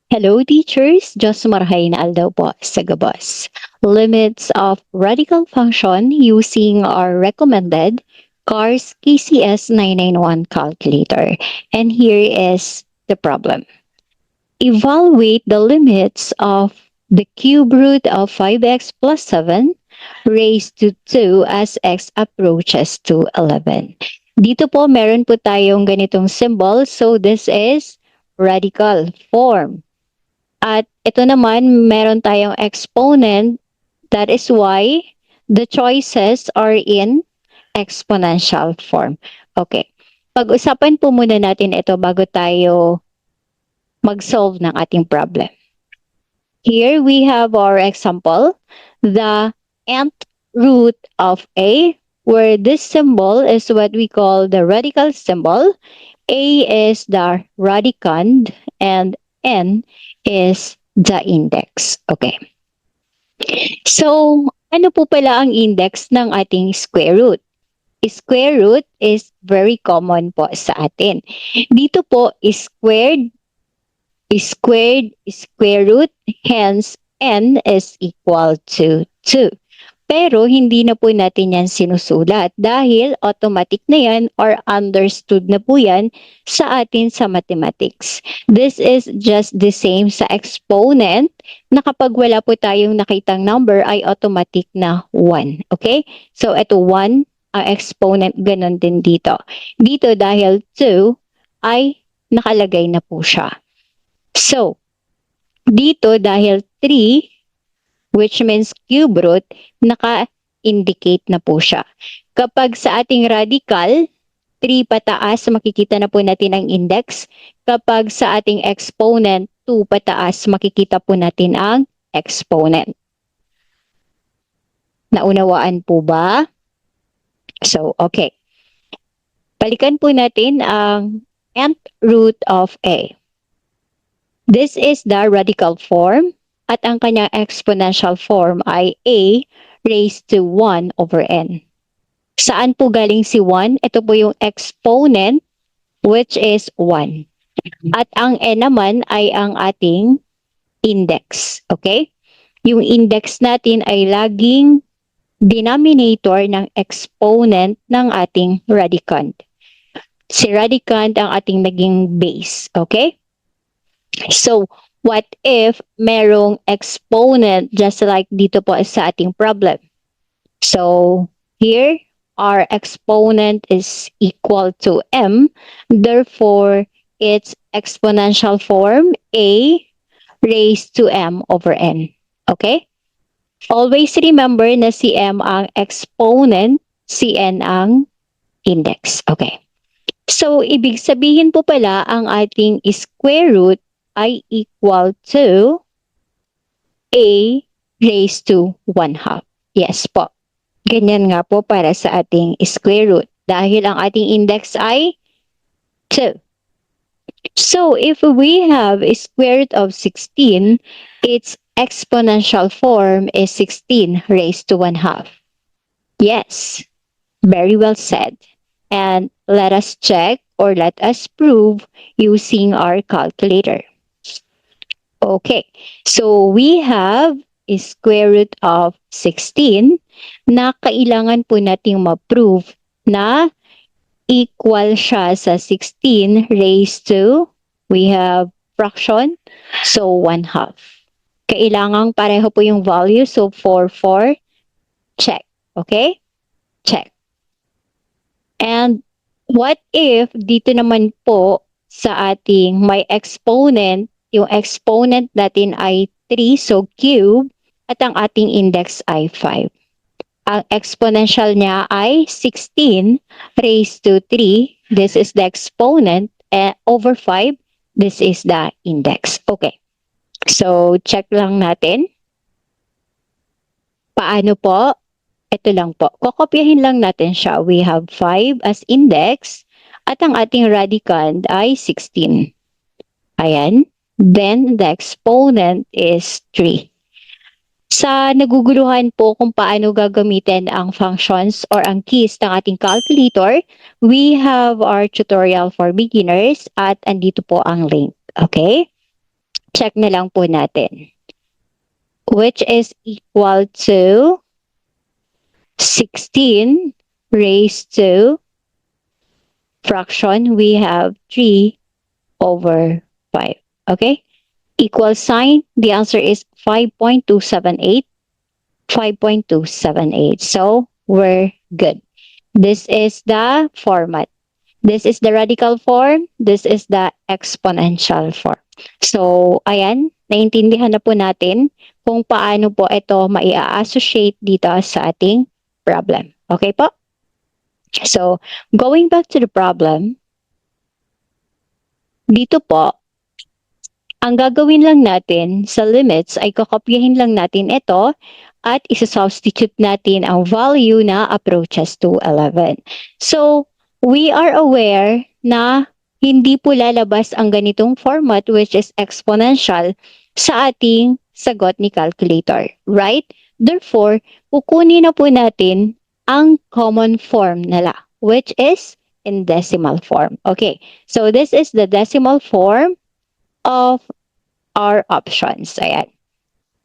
Hello teachers, Diyos marahay na aldaw po sa gabos. Limits of radical function using our recommended CARS KCS 991 calculator. And here is the problem. Evaluate the limits of the cube root of 5x plus 7 raised to 2 as x approaches to 11. Dito po meron po tayong ganitong symbol. So this is radical form. At ito naman, meron tayong exponent. That is why the choices are in exponential form. Okay. Pag-usapan po muna natin ito bago tayo mag-solve ng ating problem. Here we have our example, the nth root of a, where this symbol is what we call the radical symbol. A is the radicand and n is the index. Okay. So, ano po pala ang index ng ating square root? Square root is very common po sa atin. Dito po, square root, hence n is equal to 2. Pero hindi na po natin yan sinusulat dahil automatic na yan or understood na po yan sa atin sa mathematics. This is just the same sa exponent na kapag wala po tayong nakitang number ay automatic na 1. Okay? So ito 1 ang exponent, ganun din dito. Dito dahil 2 ay nakalagay na po siya. So, dito dahil 3, which means cube root, naka-indicate na po siya. Kapag sa ating radical, 3 pataas, makikita na po natin ang index. Kapag sa ating exponent, 2 pataas, makikita po natin ang exponent. Naunawaan po ba? So, okay. Balikan po natin ang nth root of a. This is the radical form. At ang kanyang exponential form ay a raised to 1 over n. Saan po galing si 1? Ito po yung exponent, which is 1. At ang n naman ay ang ating index. Okay? Yung index natin ay laging denominator ng exponent ng ating radicand. Si radicand ang ating naging base. Okay? So, what if merong exponent just like dito po sa ating problem? So, here, our exponent is equal to m. Therefore, its exponential form, a raised to m over n. Okay? Always remember na si m ang exponent, si n ang index. Okay. So, ibig sabihin po pala ang ating square root ay equal to a raised to 1/2. Yes po. Ganyan nga po para sa ating square root. Dahil ang ating index ay 2. So, if we have a square root of 16, its exponential form is 16 raised to 1/2. Yes, very well said. And let us check or let us prove using our calculator. Okay, so we have a square root of 16 na kailangan po nating ma-prove na equal siya sa 16 raised to, we have fraction, so 1/2. Kailangan pareho po yung value, so 4, check. Okay? Check. And what if dito naman po sa ating may exponent, yung exponent natin ay 3, so cube, at ang ating index ay 5. Ang exponential niya ay 16 raised to 3. This is the exponent over 5. This is the index. Okay. So, check lang natin. Paano po? Ito lang po. Kokopyahin lang natin siya. We have 5 as index at ang ating radicand ay 16. Ayan. Then, the exponent is 3. Sa naguguluhan po kung paano gagamitin ang functions or ang keys ng ating calculator, we have our tutorial for beginners at andito po ang link. Okay? check na lang po natin. Which is equal to 16 raised to fraction, we have 3 over 5. Okay? Equal sign, the answer is 5.278. 5.278. So, we're good. This is the format. This is the radical form. This is the exponential form. So, ayan, naintindihan na po natin kung paano po ito maia-associate dito sa ating problem. Okay po? So, going back to the problem, dito po, ang gagawin lang natin sa limits ay kakopyahin lang natin ito at isa-substitute natin ang value na approaches to 11. So, we are aware na hindi po lalabas ang ganitong format which is exponential sa ating sagot ni calculator, right? Therefore, kukunin na po natin ang common form nila which is in decimal form. Okay, so this is the decimal form of our options. Ayan.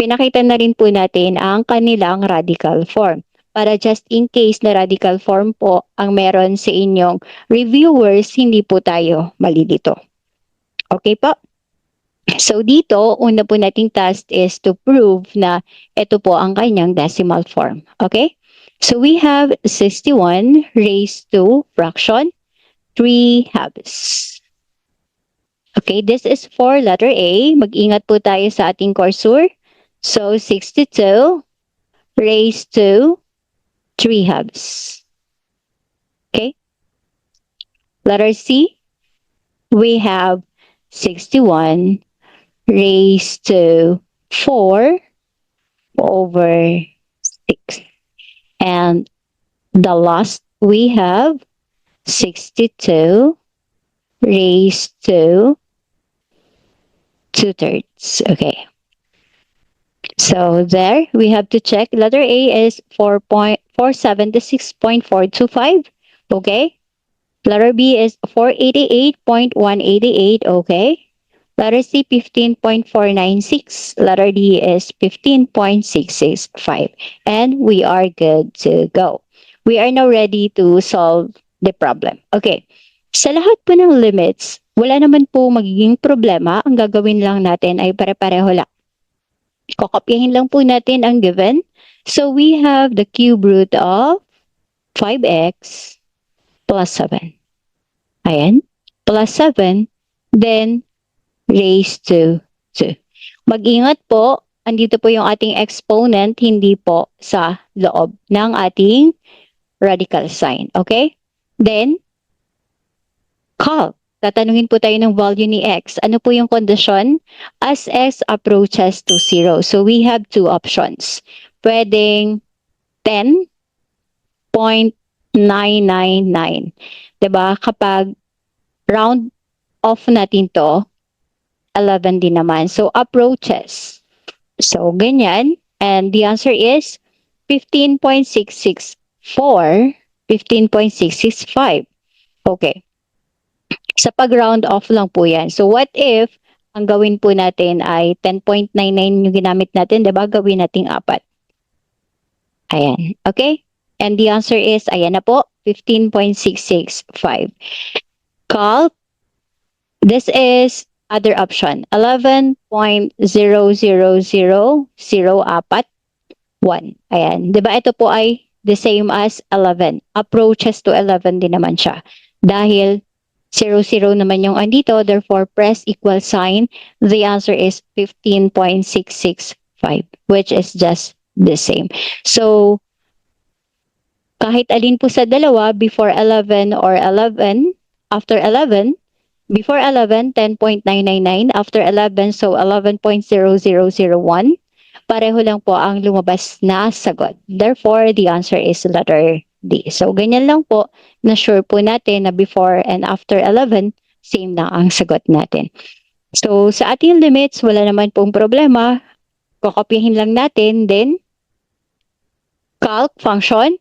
Pinakita na rin po natin ang kanilang radical form. Para just in case na radical form po ang meron sa inyong reviewers, hindi po tayo malilito. Okay po? So dito, una po nating task is to prove na ito po ang kanyang decimal form. Okay? So we have 61 raised to fraction 3 halves. Okay, this is for letter A. Mag-ingat po tayo sa ating cursor. So, 62 raised to 3 halves. Okay. Letter C, we have 61 raised to 4 over 6. And the last, we have 62 raised to 2/3. Okay. So there, we have to check. Letter A is 476.425. Okay. Letter B is 488.188. Okay. Letter C, 15.496. Letter D is 15.665. And we are good to go. We are now ready to solve the problem. Okay. Sa lahat po ng limits, wala naman po magiging problema. Ang gagawin lang natin ay pare-pareho lang. Kokopyahin lang po natin ang given. So we have the cube root of 5x plus 7. Ayan. Plus 7. Then, raised to 2. Mag-ingat po, andito po yung ating exponent, hindi po sa loob ng ating radical sign. Okay? Then, calc. Tatanungin po tayo ng value ni x. Ano po yung condition? As x approaches to 0. So we have two options. Pwedeng 10.999. Diba? Kapag round off natin to, 11 din naman. So approaches. So ganyan. And the answer is 15.664, 15.665. Okay. Sa pag-round off lang po yan. So what if ang gawin po natin ay 10.99 yung ginamit natin, diba? Gawin nating 4. Ayan. Okay? And the answer is, ayan na po, 15.665. Calc, this is other option, 11.00004. 1. Ayan. Diba ito po ay the same as 11. Approaches to 11 din naman siya. Dahil 0, 0 naman yung andito, therefore press equal sign. The answer is 15.665, which is just the same. So, kahit alin po sa dalawa, before 11 or 11, after 11, before 11, 10.999, after 11, so 11.0001, pareho lang po ang lumabas na sagot. Therefore, the answer is letter D. So, ganyan lang po, na sure po natin na before and after 11, same na ang sagot natin. So, sa ating limits, wala naman pong problema. Kokopyahin lang natin. Then, calc function,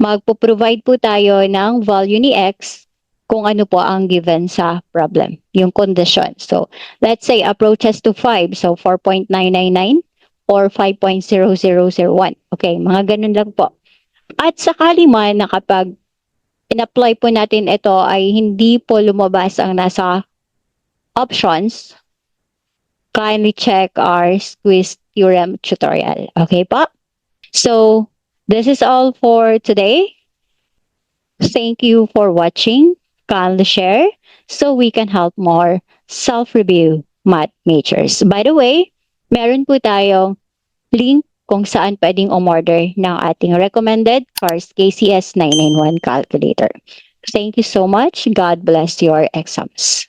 magpo-provide po tayo ng value ni x kung ano po ang given sa problem, yung condition. So, let's say approaches to 5. So, 4.999 or 5.0001. Okay, mga ganun lang po. At sakali man na kapag in-apply po natin ito ay hindi po lumabas ang nasa options, kindly check our squeeze theorem tutorial. Okay po? So, this is all for today. Thank you for watching. Kindly share so we can help more self-review math majors. By the way, meron po tayong link kung saan pwedeng umorder ng ating recommended course KCS 991 calculator. Thank you so much. God bless your exams.